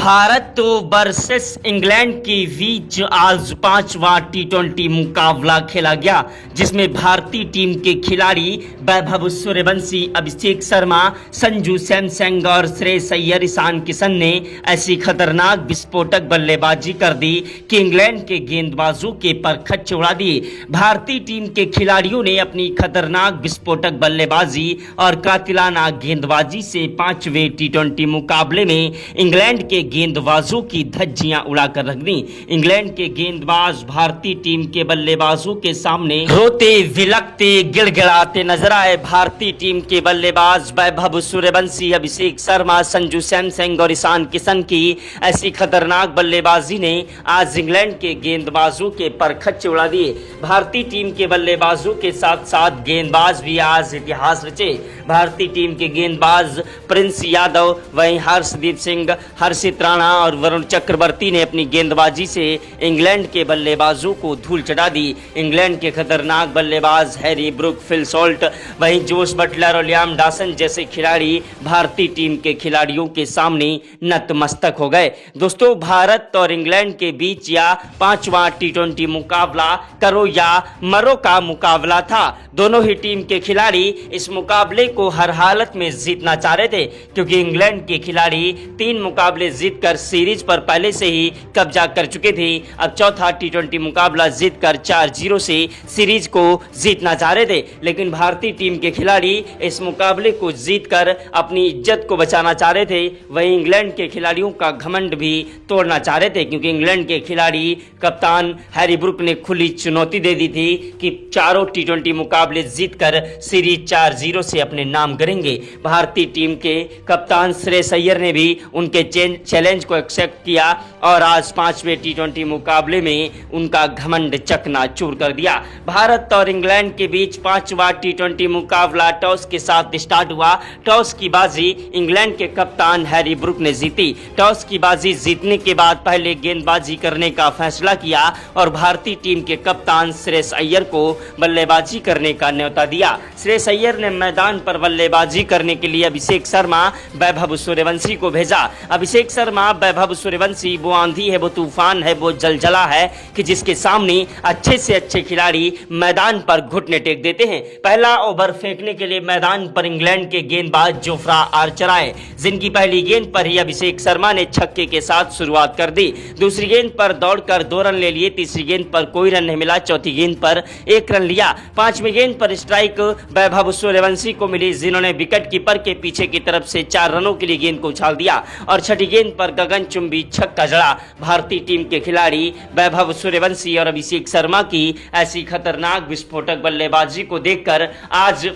Bharat versus England के बीच आज पांचवा टी20 मुकाबला खेला गया, जिसमें भारतीय टीम के खिलाड़ी वैभव सूर्यवंशी, अभिषेक शर्मा, संजू सैमसंग और श्रेयस अय्यर, ईशान किशन ने ऐसी खतरनाक विस्फोटक बल्लेबाजी कर दी कि इंग्लैंड के गेंदबाजों के पर खच्चे उड़ा दिए। भारतीय टीम के खिलाड़ियों ने अपनी खतरनाक विस्फोटक बल्लेबाजी और कातिलाना गेंदबाजी से पांचवें टी20 मुकाबले में इंग्लैंड के गेंदबाजों की धज्जियां उड़ाकर रख दी। इंग्लैंड के गेंदबाज भारतीय टीम के बल्लेबाजों के सामने रोते विलकते गिड़गिड़ाते नजर आए। भारतीय टीम के बल्लेबाज वैभव सूर्यवंशी, अभिषेक शर्मा, संजू सैमसंग और ईशान किशन की ऐसी खतरनाक बल्लेबाजी ने आज इंग्लैंड के गेंदबाजों के पर खच्चे उड़ा दिए। भारतीय टीम के बल्लेबाजों के साथ साथ गेंदबाज भी आज इतिहास रचे। भारतीय टीम के गेंदबाज प्रिंस यादव, वहीं हर्षदीप सिंह, हर्षित राणा और वरुण चक्रवर्ती ने अपनी गेंदबाजी से इंग्लैंड के बल्लेबाजों को धूल चटा दी। इंग्लैंड के खतरनाक बल्लेबाज हैरी ब्रूक, फिल सॉल्ट, वहीं जोश बटलर और लियाम डॉसन जैसे खिलाड़ी भारतीय टीम के खिलाड़ियों के सामने नतमस्तक हो गए। दोस्तों, भारत और इंग्लैंड के बीच या पांचवा टी20 मुकाबला करो या मरो का मुकाबला था। दोनों ही टीम के खिलाड़ी इस मुकाबले को हर हालत में जीतना चाह रहे थे, क्योंकि इंग्लैंड के खिलाड़ी 3 मुकाबले जीतकर सीरीज पर पहले से ही कब्जा कर चुके थे। अब चौथा टी20 मुकाबला जीतकर 4-0 से सीरीज को जीतना चाह रहे थे, लेकिन भारतीय टीम के खिलाड़ी इस मुकाबले को जीतकर अपनी इज्जत को बचाना चाह रहे थे। वहीं इंग्लैंड के खिलाड़ियों का घमंड भी तोड़ना चाह रहे थे, क्योंकि इंग्लैंड के खिलाड़ी कप्तान हैरी ब्रूक ने खुली चुनौती दे दी थी कि चारों टी20 मुकाबले जीतकर सीरीज 4-0 से अपने नाम करेंगे। भारतीय टीम के कप्तान श्रेयस अय्यर ने भी उनके चैलेंज को एक्सेप्ट किया और आज पांचवें टी20 मुकाबले में उनका घमंड चकनाचूर कर दिया। भारत और इंग्लैंड के बीच पांचवा टी20 मुकाबला टॉस के साथ स्टार्ट हुआ। टॉस की बाजी इंग्लैंड के कप्तान हैरी ब्रूक ने जीती। टॉस की बाजी जीतने के बाद पहले गेंदबाजी करने का फैसला किया और भारतीय टीम के कप्तान श्रेयस अय्यर को बल्लेबाजी करने का न्योता दिया। श्रेयस अय्यर ने मैदान पर बल्लेबाजी करने के लिए अभिषेक शर्मा, वैभव सूर्यवंशी को भेजा। अभिषेक शर्मा, वैभव सूर्यवंशी वो आंधी है, वो तूफान है, वो जलजला है कि जिसके सामने अच्छे से अच्छे खिलाड़ी मैदान पर घुटने टेक देते हैं। पहला ओवर फेंकने के लिए मैदान पर इंग्लैंड के गेंदबाज जोफ्रा आर्चर आए, जिनकी पहली गेंद पर ही अभिषेक शर्मा ने छक्के के साथ शुरुआत कर दी। दूसरी गेंद पर दौड़कर 2 रन ले लिए, तीसरी गेंद पर कोई रन नहीं मिला, चौथी गेंद पर 1 रन लिया। पांचवी गेंद पर स्ट्राइक वैभव सूर्यवंशी को मिली, जिन्होंने विकेट कीपर के पीछे की तरफ से 4 रनों के लिए गेंद को उछाल दिया और छठी गेंद पर गगनचुंबी छक्का जड़ा। भारतीय टीम के खिलाड़ी वैभव सूर्यवंशी और अभिषेक शर्मा की ऐसी खतरनाक विस्फोटक बल्लेबाजी को देखकर आज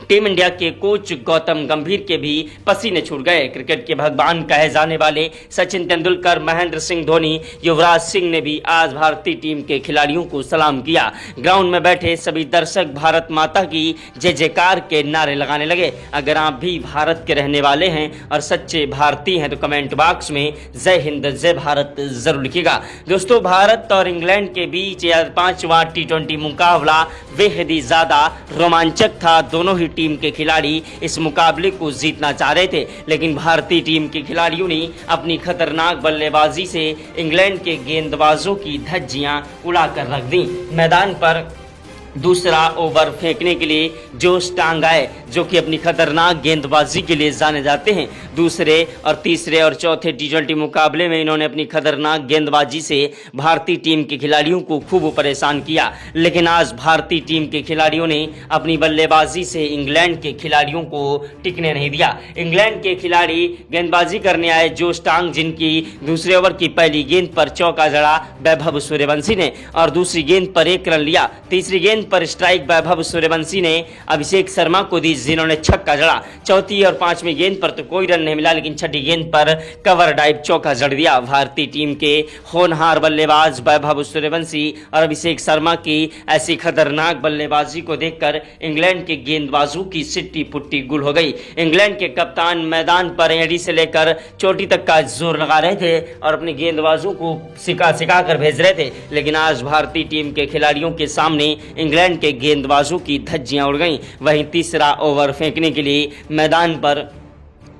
टीम इंडिया के कोच गौतम गंभीर के भी पसीने छूट गए। क्रिकेट के भगवान कहे जाने वाले सचिन तेंदुलकर, महेंद्र सिंह धोनी, युवराज सिंह ने भी आज भारतीय टीम के खिलाड़ियों को सलाम किया। ग्राउंड में बैठे सभी दर्शक भारत माता की जय जयकार के नारे लगाने लगे। अगर आप भी भारत के रहने वाले हैं और सच्चे भारतीय हैं तो कमेंट बॉक्स में जय हिंद, जय भारत जरूर लिखिएगा। दोस्तों, भारत और इंग्लैंड के बीच यह पांचवा टी20 मुकाबला बेहद ही ज्यादा रोमांचक था। दोनों ही टीम के खिलाड़ी इस मुकाबले को जीतना चाह रहे थे, लेकिन भारतीय टीम के खिलाड़ियों ने अपनी खतरनाक बल्लेबाजी से इंग्लैंड के गेंदबाजों की धज्जियां उड़ाकर रख दी। मैदान पर दूसरा ओवर फेंकने के लिए जोश टांग आए, जो कि अपनी खतरनाक गेंदबाजी के लिए जाने जाते हैं। दूसरे और तीसरे और चौथे टी20 मुकाबले में इन्होंने अपनी खतरनाक गेंदबाजी से भारतीय टीम के खिलाड़ियों को खूब परेशान किया, लेकिन आज भारतीय टीम के खिलाड़ियों ने अपनी बल्लेबाजी से इंग्लैंड के खिलाड़ियों को टिकने नहीं दिया। इंग्लैंड के खिलाड़ी गेंदबाजी करने आए जोश टांग, जिनकी दूसरे ओवर की पहली गेंद पर चौका जड़ा वैभव सूर्यवंशी ने और दूसरी गेंद पर 1 रन लिया। तीसरी गेंद पर स्ट्राइक वैभव सूर्यवंशी ने अभिषेक शर्मा को दी, जिन्होंने छक्का जड़ा। चौथी और पांचवी गेंद पर तो कोई रन नहीं मिला, लेकिन छठी गेंद पर कवर डाइव चौका जड़ दिया। भारतीय टीम के होनहार बल्लेबाज वैभव सूर्यवंशी और अभिषेक शर्मा की ऐसी खतरनाक बल्लेबाजी को देखकर इंग्लैंड के गेंदबाजों की सिट्टी पुट्टी गुल हो गई। इंग्लैंड के कप्तान मैदान पर एड़ी से लेकर चोटी तक का जोर लगा रहे थे और अपने गेंदबाजों को सिखा कर भेज रहे थे, लेकिन आज भारतीय टीम के खिलाड़ियों के सामने इंग्लैंड के गेंदबाजों की धज्जियां उड़ गईं। वहीं तीसरा ओवर फेंकने के लिए मैदान पर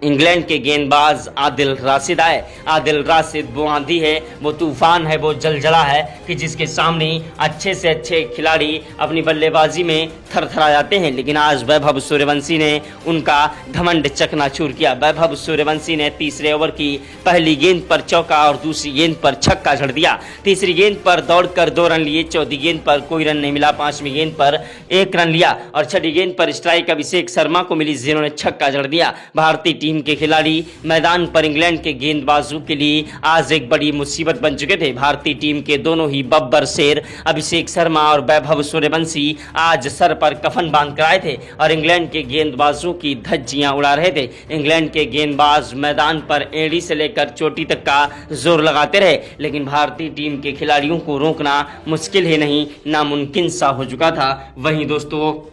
इंग्लैंड के गेंदबाज आदिल राशिद आए। आदिल राशिद वो आंधी है, वो तूफान है, वो जलजला है कि जिसके सामने अच्छे से अच्छे खिलाड़ी अपनी बल्लेबाजी में थरथरा जाते हैं। लेकिन आज वैभव सूर्यवंशी ने उनका घमंड चकनाचूर किया। वैभव सूर्यवंशी ने तीसरे ओवर की पहली गेंद पर चौका और दूसरी गेंद पर छक्का जड़ दिया। तीसरी गेंद पर दौड़कर 2 रन लिए, चौथी गेंद पर कोई रन नहीं मिला, पांचवी गेंद पर 1 रन लिया और छठी गेंद पर स्ट्राइक अभिषेक शर्मा को मिली, जिन्होंने छक्का जड़ दिया। भारतीय टीम के खिलाड़ी मैदान पर इंग्लैंड के गेंदबाजों के लिए आज एक बड़ी मुसीबत बन चुके थे। भारतीय टीम के दोनों ही बब्बर शेर अभिषेक शर्मा और वैभव सूर्यवंशी आज सर पर कफन बांध कर आए थे और इंग्लैंड के गेंदबाजों की धज्जियां उड़ा रहे थे। इंग्लैंड के गेंदबाज मैदान पर एड़ी से लेकर चोटी तक का जोर लगाते रहे, लेकिन भारतीय टीम के खिलाड़ियों को रोकना मुश्किल ही नहीं, नामुमकिन सा हो चुका था। वहीं दोस्तों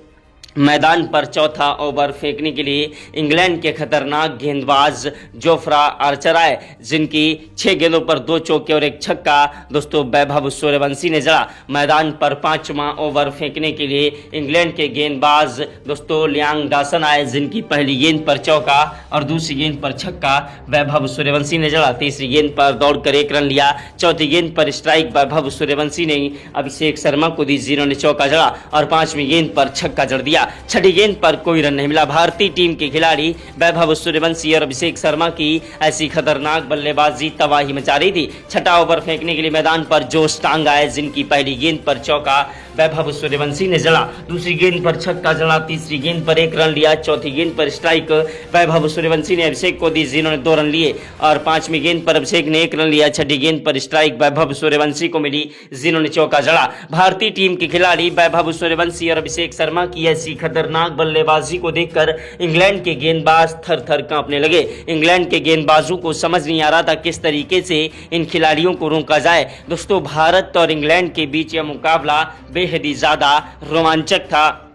मैदान पर चौथा ओवर फेंकने के लिए इंग्लैंड के खतरनाक गेंदबाज जोफ्रा आर्चर आए, जिनकी 6 गेंदों पर 2 चौके और 1 छक्का दोस्तों वैभव सूर्यवंशी ने जड़ा। मैदान पर 5वां ओवर फेंकने के लिए इंग्लैंड के गेंदबाज दोस्तों लियांग डासन आए, जिनकी पहली गेंद पर चौका और दूसरी गेंद पर छक्का वैभव सूर्यवंशी ने जड़ा। तीसरी गेंद पर दौड़कर 1 रन लिया, चौथी गेंद पर स्ट्राइक वैभव सूर्यवंशी ने अभिषेक शर्मा को दी, जिन्होंने चौका जड़ा और 5वीं गेंद पर छक्का जड़ दिया। छठी गेंद पर कोई रन नहीं मिला। भारतीय टीम के खिलाड़ी वैभव सूर्यवंशी और अभिषेक शर्मा की ऐसी खतरनाक बल्लेबाजी तबाही मचा रही थी। छठा ओवर फेंकने के लिए मैदान पर जोश टांग आए, जिनकी पहली गेंद पर चौका वैभव सूर्यवंशी ने जड़ा, दूसरी गेंद पर छक्का जड़ा, तीसरी गेंद पर 1 रन लिया, चौथी गेंद पर स्ट्राइक वैभव सूर्यवंशी ने अभिषेक को दी, जिन्होंने 2 रन लिए और 5वीं गेंद पर अभिषेक ने 1 रन लिया। छठी गेंद पर स्ट्राइक वैभव सूर्यवंशी को मिली, जिन्होंने चौका जड़ा। भारतीय टीम के खिलाड़ी वैभव सूर्यवंशी और अभिषेक शर्मा की ऐसी खतरनाक बल्लेबाजी को देखकर इंग्लैंड के गेंदबाज थर थर कांपने लगे। इंग्लैंड के गेंदबाजों को समझ नहीं आ रहा था किस तरीके से इन खिलाड़ियों को रोका जाए। दोस्तों भारत और इंग्लैंड के बीच यह मुकाबला बेहद ही ज्यादा रोमांचक था।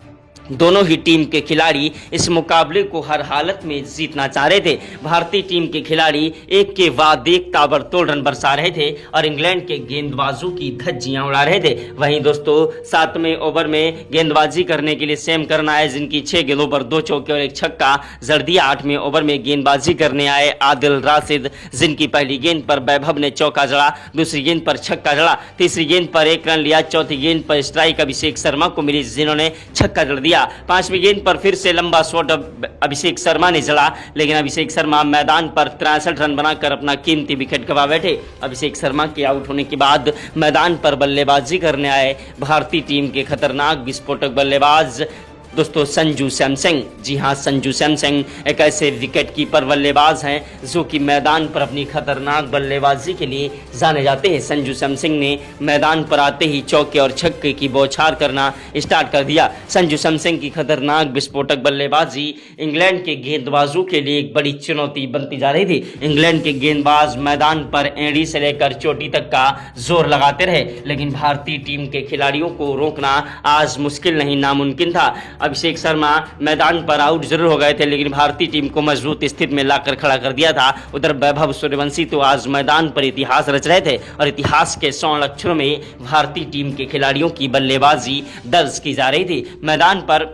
दोनों ही टीम के खिलाड़ी इस मुकाबले को हर हालत में जीतना चाह रहे थे। भारतीय टीम के खिलाड़ी एक के बाद एक ताबड़तोड़ रन बरसा रहे थे और इंग्लैंड के गेंदबाजों की धज्जियां उड़ा रहे थे। वहीं दोस्तों 7वें ओवर में गेंदबाजी करने के लिए सैम करन आए, जिनकी 6 गेंदों पर 2 चौके और 1 छक्का जड़ दिया। 8वें ओवर में गेंदबाजी करने आए आदिल राशिद, जिनकी पहली गेंद पर वैभव ने चौका जड़ा, दूसरी गेंद पर छक्का जड़ा, तीसरी गेंद पर 1 रन लिया, चौथी गेंद पर स्ट्राइक अभिषेक शर्मा को मिली, जिन्होंने छक्का जड़ दिया। 5वीं गेंद पर फिर से लंबा शॉट अभिषेक शर्मा ने जड़ा, लेकिन अभिषेक शर्मा मैदान पर 63 रन बनाकर अपना कीमती विकेट गंवा बैठे। अभिषेक शर्मा के आउट होने के बाद मैदान पर बल्लेबाजी करने आए भारतीय टीम के खतरनाक विस्फोटक बल्लेबाज दोस्तों संजू सैमसंग। जी हां, संजू सैमसंग एक ऐसे विकेट कीपर बल्लेबाज हैं जो कि मैदान पर अपनी खतरनाक बल्लेबाजी के लिए जाने जाते हैं। संजू सैमसंग ने मैदान पर आते ही चौके और छक्के की बौछार करना स्टार्ट कर दिया। संजू सैमसंग की खतरनाक विस्फोटक बल्लेबाजी इंग्लैंड के गेंदबाजों के लिए एक बड़ी चुनौती बनती जा रही थी। इंग्लैंड के गेंदबाज मैदान पर एड़ी से लेकर चोटी तक का जोर लगाते रहे, लेकिन भारतीय टीम के खिलाड़ियों को रोकना आज मुश्किल नहीं, नामुमकिन था। अभिषेक शर्मा मैदान पर आउट जरूर हो गए थे, लेकिन भारतीय टीम को मजबूत स्थिति में लाकर खड़ा कर दिया था। उधर वैभव सूर्यवंशी तो आज मैदान पर इतिहास रच रहे थे और इतिहास के स्वर्ण अक्षरों में भारतीय टीम के खिलाड़ियों की बल्लेबाजी दर्ज की जा रही थी। मैदान पर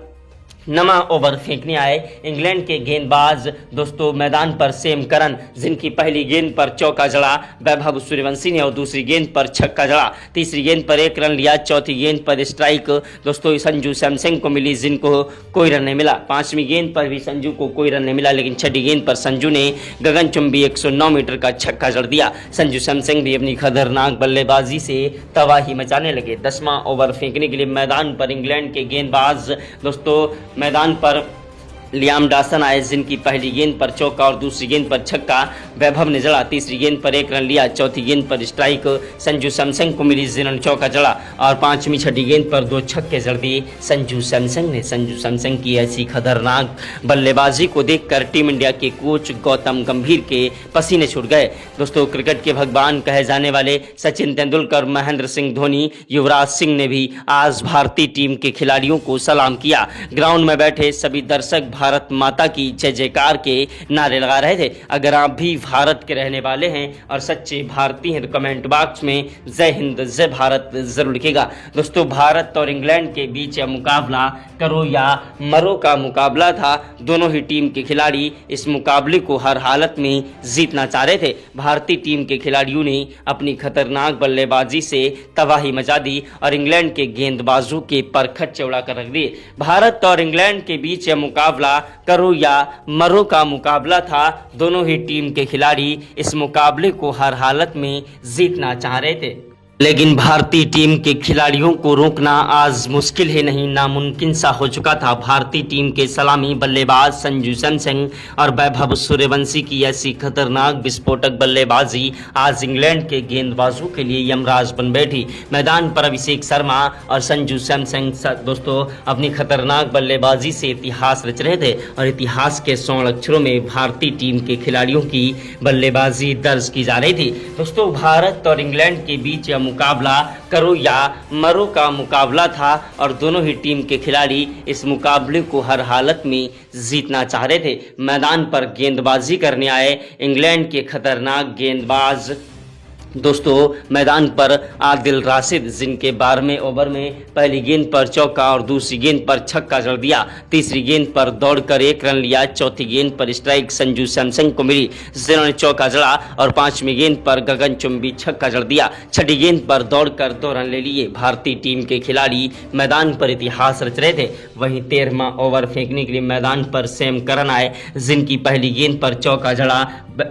9वां ओवर फेंकने आए इंग्लैंड के गेंदबाज दोस्तों मैदान पर सैम करन, जिनकी पहली गेंद पर चौका जड़ा वैभव सूर्यवंशी ने और दूसरी गेंद पर छक्का जड़ा। तीसरी गेंद पर 1 रन लिया, चौथी गेंद पर स्ट्राइक दोस्तों संजू सैमसंग को मिली, जिनको कोई रन नहीं मिला। 5वीं गेंद पर भी संजू को कोई रन नहीं मिला, लेकिन छठी गेंद पर संजू ने गगनचुंबी 109 मीटर का छक्का जड़ दिया। संजू सैमसंग भी अपनी खतरनाक बल्लेबाजी से तबाही मचाने लगे। 10वां ओवर फेंकने के लिए मैदान पर इंग्लैंड के गेंदबाज दोस्तों मैदान पर लियाम डासन आए, जिनकी पहली गेंद पर चौका और दूसरी गेंद पर छक्का वैभव ने जड़ा। तीसरी गेंद पर 1 रन लिया, चौथी गेंद पर स्ट्राइक संजू सैमसंग को मिली, जिन्होंने चौका जड़ा और 5वीं छठी गेंद पर 2 छक्के जड़ दिए संजू सैमसंग ने। संजू सैमसंग की ऐसी खतरनाक बल्लेबाजी को देखकर टीम इंडिया के कोच गौतम गंभीर के पसीने छूट गए। दोस्तों क्रिकेट के भगवान कहे जाने वाले सचिन तेंदुलकर, महेंद्र सिंह धोनी, युवराज सिंह ने भी आज भारतीय टीम के खिलाड़ियों को सलाम किया। ग्राउंड में बैठे सभी दर्शक भारत माता की जय जयकार के नारे लगा रहे थे। अगर आप भी भारत के रहने वाले हैं और सच्चे भारतीय हैं तो कमेंट बॉक्स में जय हिंद जय भारत जरूर लिखिएगा। दोस्तों, भारत और इंग्लैंड के बीच यह मुकाबला करो या मरो का मुकाबला था। दोनों ही टीम के खिलाड़ी इस मुकाबले को हर हालत में जीतना चाह रहे थे। भारतीय टीम के खिलाड़ियों ने अपनी खतरनाक बल्लेबाजी से तबाही मचा दी और इंग्लैंड के गेंदबाजों के परखट चौड़ा कर रख दिए। भारत और इंग्लैंड के बीच यह मुकाबला करो या मरो का मुकाबला था। दोनों ही टीम के खिलाड़ी इस मुकाबले को हर हालत में जीतना चाह रहे थे, लेकिन भारतीय टीम के खिलाड़ियों को रोकना आज मुश्किल ही नहीं नामुमकिन सा हो चुका था। भारतीय टीम के सलामी बल्लेबाज संजू सैमसन और वैभव सूर्यवंशी की ऐसी खतरनाक विस्फोटक बल्लेबाजी आज इंग्लैंड के गेंदबाजों के लिए यमराज बन बैठी। मैदान पर अभिषेक शर्मा और संजू सैमसन दोस्तों अपनी खतरनाक बल्लेबाजी से इतिहास रच रहे थे और इतिहास के स्वर्ण अक्षरों में भारतीय टीम के खिलाड़ियों की बल्लेबाजी दर्ज की जा रही थी। दोस्तों, भारत और इंग्लैंड के बीच मुकाबला करो या मरो का मुकाबला था और दोनों ही टीम के खिलाड़ी इस मुकाबले को हर हालत में जीतना चाह रहे थे। मैदान पर गेंदबाजी करने आए इंग्लैंड के खतरनाक गेंदबाज दोस्तों मैदान पर आदिल राशिद, जिनके 12वें ओवर में पहली गेंद पर चौका और दूसरी गेंद पर छक्का जड़ दिया। तीसरी गेंद पर दौड़कर 1 रन लिया। चौथी गेंद पर स्ट्राइक संजू सैमसन को मिली, जिन्होंने चौका जड़ा और 5वीं गेंद पर गगनचुंबी छक्का जड़ दिया। छठी गेंद पर दौड़कर 2 रन ले लिए। भारतीय टीम के खिलाड़ी मैदान पर इतिहास रच रहे थे। वहीं 13वां ओवर फेंकने के लिए मैदान पर सैम करन आए, जिनकी पहली गेंद पर चौका जड़ा।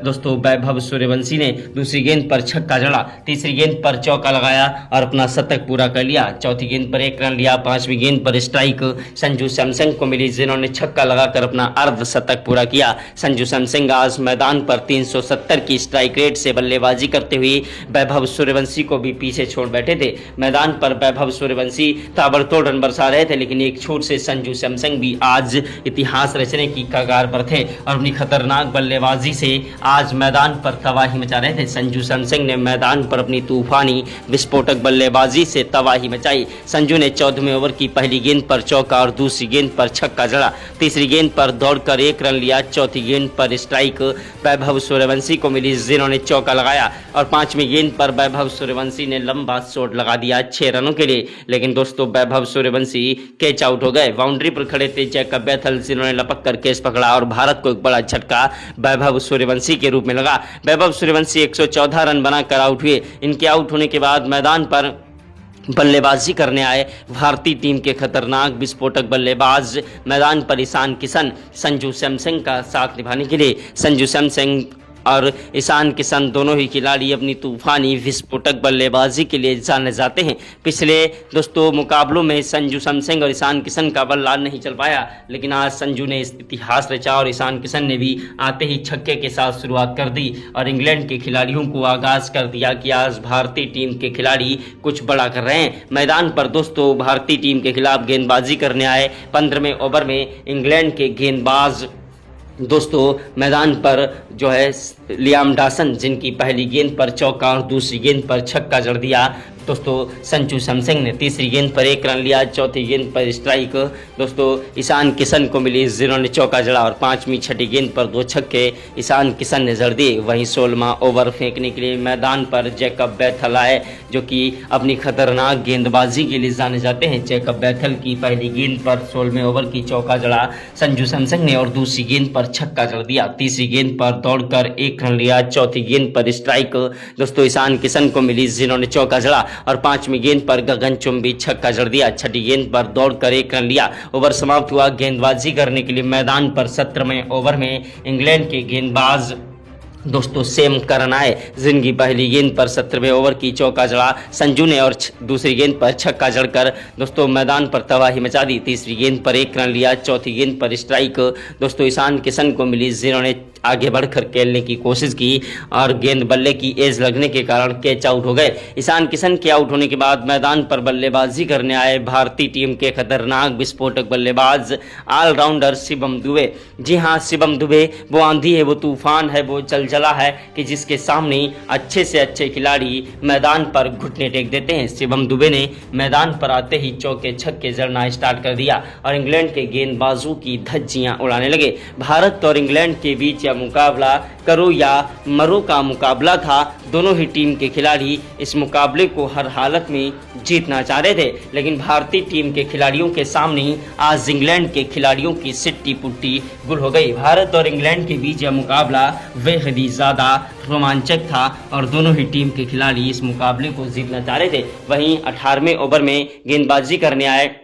दोस्तों, वैभव सूर्यवंशी ने दूसरी गेंद पर छक्का जड़ा, तीसरी गेंद पर चौका लगाया और अपना शतक पूरा कर लिया। चौथी गेंद पर 1 रन लिया। 5वीं गेंद पर स्ट्राइक संजू सैमसन को मिली, जिन्होंने छक्का लगाकर अपना अर्धशतक पूरा किया। संजू सैमसन आज मैदान पर 370 की स्ट्राइक रेट से बल्लेबाजी करते हुए वैभव सूर्यवंशी को भी पीछे छोड़ बैठे थे। मैदान पर वैभव सूर्यवंशी ताबड़तोड़ रन बरसा रहे थे, लेकिन एक छूट से संजू सैमसन भी आज इतिहास रचने की कगार पर थे और अपनी खतरनाक बल्लेबाजी से आज मैदान पर तबाही मचा रहे थे। संजू सैमसन ने मैदान पर अपनी तूफानी विस्फोटक बल्लेबाजी से तबाही मचाई। संजू ने 14वें ओवर की पहली गेंद पर चौका और दूसरी गेंद पर छक्का जड़ा। तीसरी गेंद पर दौड़कर 1 रन लिया। चौथी गेंद पर स्ट्राइक वैभव सूर्यवंशी को मिली, जिन्होंने चौका लगाया और 5वीं गेंद पर वैभव सूर्यवंशी ने लंबा शॉट लगा दिया 6 रनों के लिए। लेकिन दोस्तों, वैभव सूर्यवंशी कैच आउट हो गए। बाउंड्री पर खड़े थे जैकब बैथल, जिन्होंने लपक कर कैच पकड़ा और भारत को एक बड़ा झटका वैभव सूर्यवंशी के रूप में लगा। वैभव सूर्यवंशी 114 रन बनाकर आउट हुए। इनके आउट होने के बाद मैदान पर बल्लेबाजी करने आए भारतीय टीम के खतरनाक विस्फोटक बल्लेबाज मैदान पर ईशान किशन संजू सैमसन का साथ निभाने के लिए। संजू सैमसन और ईशान किशन दोनों ही खिलाड़ी अपनी तूफानी विस्फोटक बल्लेबाजी के लिए जाने जाते हैं। पिछले दोस्तों मुकाबलों में संजू सैमसन और ईशान किशन का बल्ला नहीं चल पाया, लेकिन आज संजू ने इतिहास रचा और ईशान किशन ने भी आते ही छक्के के साथ शुरुआत कर दी और इंग्लैंड के खिलाड़ियों को आगाज कर दिया कि आज भारतीय टीम के खिलाड़ी कुछ बड़ा कर रहे हैं। मैदान पर दोस्तों भारतीय टीम के खिलाफ गेंदबाजी करने आए 15वें ओवर में इंग्लैंड के गेंदबाज दोस्तों मैदान पर जो है लियाम डॉसन, जिनकी पहली गेंद पर चौका और दूसरी गेंद पर छक्का जड़ दिया। दोस्तों संजू सैमसन ने तीसरी गेंद पर 1 रन लिया। चौथी गेंद पर स्ट्राइक दोस्तों ईशान किशन को मिली, जिन्होंने चौका जड़ा और 5वीं छठी गेंद पर 2 छक्के ईशान किशन ने जड़ दिए। वहीं 16वां ओवर फेंकने के लिए मैदान पर जैकब बैथल आए, जो कि अपनी खतरनाक गेंदबाजी के लिए जाने जाते हैं। जैकब बैथल की पहली गेंद पर 16वें ओवर की चौका जड़ा संजू सैमसन ने और दूसरी गेंद पर छक्का जड़ दिया। तीसरी गेंद पर दौड़कर 1 रन लिया। चौथी गेंद पर स्ट्राइक दोस्तों ईशान किशन को मिली, जिन्होंने चौका जड़ा और 5वीं गेंद पर गगनचुंबी छक्का जड़ दिया। छठी गेंद पर दौड़कर 1 रन लिया। ओवर समाप्त हुआ। गेंदबाजी करने के लिए मैदान पर 17वें ओवर में इंग्लैंड के गेंदबाज दोस्तों सैम करन आए, जिनकी पहली गेंद पर 17वें ओवर की चौका जड़ा संजू ने और दूसरी गेंद पर छक्का जड़कर दोस्तों मैदान पर तबाही मचा दी। तीसरी गेंद पर 1 रन लिया। चौथी गेंद पर स्ट्राइक दोस्तों ईशान किशन को मिली, जिन्होंने आगे बढ़कर खेलने की कोशिश की और गेंद बल्ले की एज लगने के कारण कैच आउट हो गए। ईशान किशन के आउट होने के बाद मैदान पर बल्लेबाजी करने आए भारतीय टीम के खतरनाक विस्फोटक बल्लेबाज ऑलराउंडर शिवम दुबे। जी हां, शिवम दुबे वो आंधी है, वो तूफान है, वो चलचला है कि जिसके सामने अच्छे से अच्छे खिलाड़ी मैदान पर घुटने टेक देते हैं। शिवम दुबे ने मैदान पर आते ही चौके छक्के जड़ना स्टार्ट कर दिया और इंग्लैंड के गेंदबाजों की धज्जियां उड़ाने लगे। भारत और इंग्लैंड के बीच यह मुकाबला करो या मरो का मुकाबला था। दोनों ही टीम के खिलाड़ी इस मुकाबले को हर हालत में जीतना चाह रहे थे, लेकिन भारतीय टीम के खिलाड़ियों के सामने आज इंग्लैंड के खिलाड़ियों की सिट्टी पुट्टी गुल हो गई। भारत और इंग्लैंड के बीच यह मुकाबला बेहद ही ज़्यादा रोमांचक था और दोनों ही टीम के खिलाड़ी इस मुकाबले को जीतना चाह रहे थे। वहीं 18वें ओवर में गेंदबाजी करने आए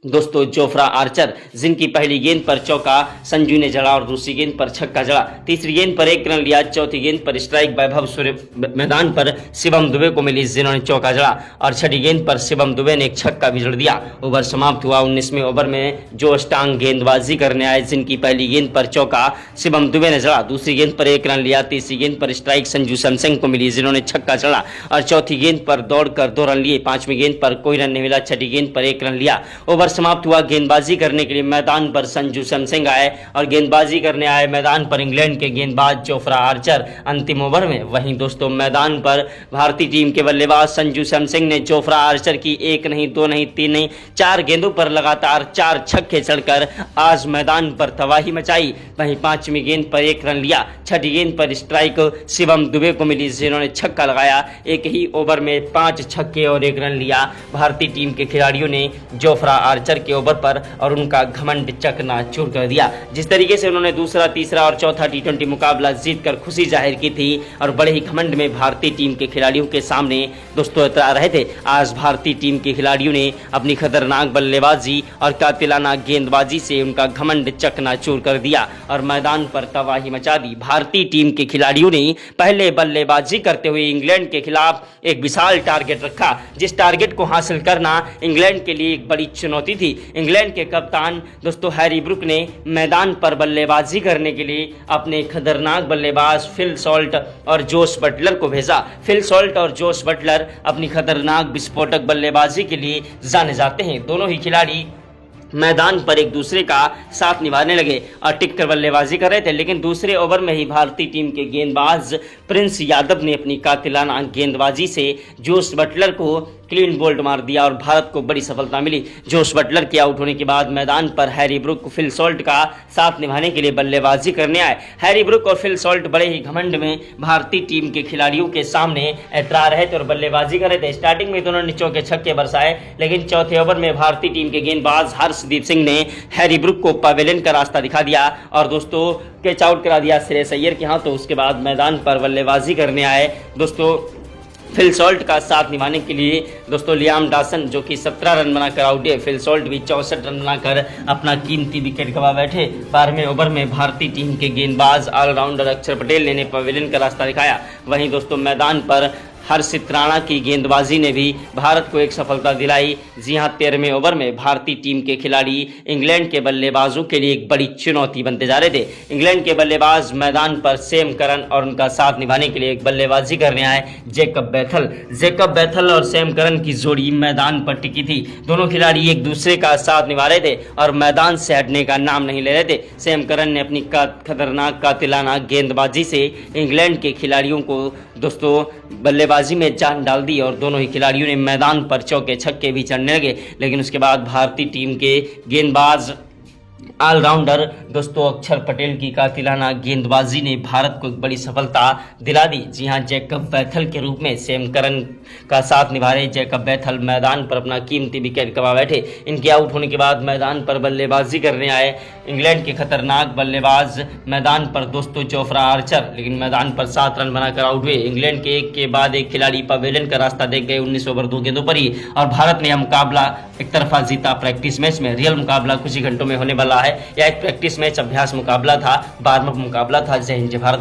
दोस्तों जोफ्रा आर्चर, जिनकी पहली गेंद पर चौका संजू ने जड़ा और दूसरी गेंद पर छक्का जड़ा। तीसरी गेंद पर 1 रन लिया, चौथी गेंद पर स्ट्राइक वैभव सूर्य मैदान पर शिवम दुबे को मिली, जिन्होंने चौका जड़ा और छठी गेंद पर शिवम दुबे ने एक छक्का भी जड़ दिया। ओवर समाप्त हुआ। 19वें ओवर में जो स्टांग गेंदबाजी करने आए, जिनकी पहली गेंद पर चौका शिवम दुबे ने जड़ा, दूसरी गेंद पर 1 रन लिया, तीसरी गेंद पर स्ट्राइक संजू सैमसंग को मिली, जिन्होंने छक्का जड़ा और चौथी गेंद पर दौड़कर 2 रन लिए। पांचवी गेंद पर कोई रन नहीं मिला, छठी गेंद पर 1 रन लिया। ओवर समाप्त हुआ। गेंदबाजी करने के लिए मैदान पर संजू सैमसंग आए और गेंदबाजी करने आए मैदान पर इंग्लैंड के गेंदबाज जोफ्रा आर्चर अंतिम ओवर में। वहीं दोस्तों मैदान पर भारतीय टीम के बल्लेबाज संजू सैमसंग ने जोफ्रा आर्चर की 1 नहीं 2 नहीं 3 नहीं 4 गेंदों पर लगातार 4 छक्के चढ़कर आज मैदान पर तबाही मचाई। वहीं पांचवी गेंद पर 1 रन लिया, छठी गेंद पर स्ट्राइक शिवम दुबे को मिली, जिन्होंने छक्का लगाया। एक ही ओवर में 5 छक्के और 1 रन लिया भारतीय टीम के खिलाड़ियों ने जोफ्रा आर्चर के ओवर पर और उनका घमंड चकनाचूर कर दिया। जिस तरीके से उन्होंने दूसरा, तीसरा और चौथा टी20 मुकाबला जीतकर खुशी जाहिर की थी और बड़े ही घमंड में भारतीय टीम के खिलाड़ियों के सामने दोस्तों उतरा रहे थे, आज भारतीय टीम के खिलाड़ियों ने अपनी खतरनाक बल्लेबाजी और कातिलाना गेंदबाजी से उनका घमंड चकनाचूर कर दिया और मैदान पर तबाही मचा दी। भारतीय टीम के खिलाड़ियों ने पहले बल्लेबाजी करते हुए इंग्लैंड के खिलाफ एक विशाल टारगेट रखा, जिस टारगेट को हासिल करना इंग्लैंड के लिए एक बड़ी चुनौती थी। इंग्लैंड के कप्तान दोस्तों हैरी ब्रूक ने मैदान पर बल्लेबाजी करने के लिए अपने खतरनाक बल्लेबाज फिल सॉल्ट और जोश बटलर को भेजा। फिल सॉल्ट और जोश बटलर अपनी खतरनाक विस्फोटक बल्लेबाजी के लिए जाने जाते हैं। दोनों ही खिलाड़ी मैदान पर एक दूसरे का साथ निभाने लगे और टिककर बल्लेबाजी कर रहे थे, लेकिन दूसरे ओवर में ही भारतीय टीम के गेंदबाज प्रिंस यादव ने अपनी कातिलाना गेंदबाजी से जोश बटलर को क्लीन बोल्ड मार दिया और भारत को बड़ी सफलता मिली। जोश बटलर के आउट होने के बाद मैदान पर हैरी ब्रूक फिल सॉल्ट का साथ निभाने के लिए बल्लेबाजी करने आए। हैरी ब्रूक और फिल सॉल्ट बड़े ही घमंड में भारतीय टीम के खिलाड़ियों के सामने इतरा रहे थे और बल्लेबाजी कर रहे थे। स्टार्टिंग में दोनों ने चौके छक्के बरसाए, लेकिन चौथे ओवर में भारतीय टीम के गेंदबाज हर्षदीप सिंह ने हैरी ब्रूक को पवेलियन का रास्ता दिखा दिया और दोस्तों कैच आउट करा दिया श्रेयस अय्यर के हाथों। उसके बाद मैदान पर बल्लेबाजी करने आए दोस्तों फिल सॉल्ट का साथ निभाने के लिए दोस्तों लियाम डॉसन, जो कि 17 रन बनाकर आउट है। फिल सॉल्ट भी 64 रन बनाकर अपना कीमती विकेट गंवा बैठे। 12वें ओवर में भारतीय टीम के गेंदबाज ऑलराउंडर अक्षर पटेल ने पवेलियन का रास्ता दिखाया। वहीं दोस्तों मैदान पर हर्षित राणा की गेंदबाजी ने भी भारत को एक सफलता दिलाई। जी हां, 13वें ओवर में भारतीय टीम के खिलाड़ी इंग्लैंड के बल्लेबाजों के लिए एक बड़ी चुनौती बनते जा रहे थे। इंग्लैंड के बल्लेबाज मैदान पर सैम करन और उनका साथ निभाने के लिए एक बल्लेबाजी करने आए जैकब बैथल। जैकब बैथल और सैम करन की जोड़ी मैदान पर टिकी थी। दोनों खिलाड़ी एक दूसरे का साथ निभा रहे थे और मैदान से हटने का नाम नहीं ले रहे थे। सैम करन ने अपनी खतरनाक कातिलाना गेंदबाजी से इंग्लैंड के खिलाड़ियों को दोस्तों बल्लेबाजी में जान डाल दी और दोनों ही खिलाड़ियों ने मैदान पर चौके छक्के भी चढ़ने लगे। लेकिन उसके बाद भारतीय टीम के गेंदबाज ऑलराउंडर दोस्तों अक्षर पटेल की कातिलाना गेंदबाजी ने भारत को एक बड़ी सफलता दिला दी। जी हां, जैकब बैथल के रूप में सैम करन का साथ निभा रहे जैकब बैथल मैदान पर अपना कीमती विकेट गंवा बैठे। इनके आउट होने के बाद मैदान पर बल्लेबाजी करने आए इंग्लैंड के खतरनाक बल्लेबाज मैदान पर दोस्तों जोफ्रा आर्चर, लेकिन मैदान पर 7 रन बनाकर आउट हुए। इंग्लैंड के एक के बाद एक खिलाड़ी पवेलियन का रास्ता देख गए 19 ओवर 2 गेंदों पर ही और भारत ने यह मुकाबला एक तरफा जीता। प्रैक्टिस मैच में रियल मुकाबला कुछ ही घंटों में होने वाला है। यह एक प्रैक्टिस मैच अभ्यास मुकाबला था, 12वां मुकाबला था। जय हिंद, जय भारत।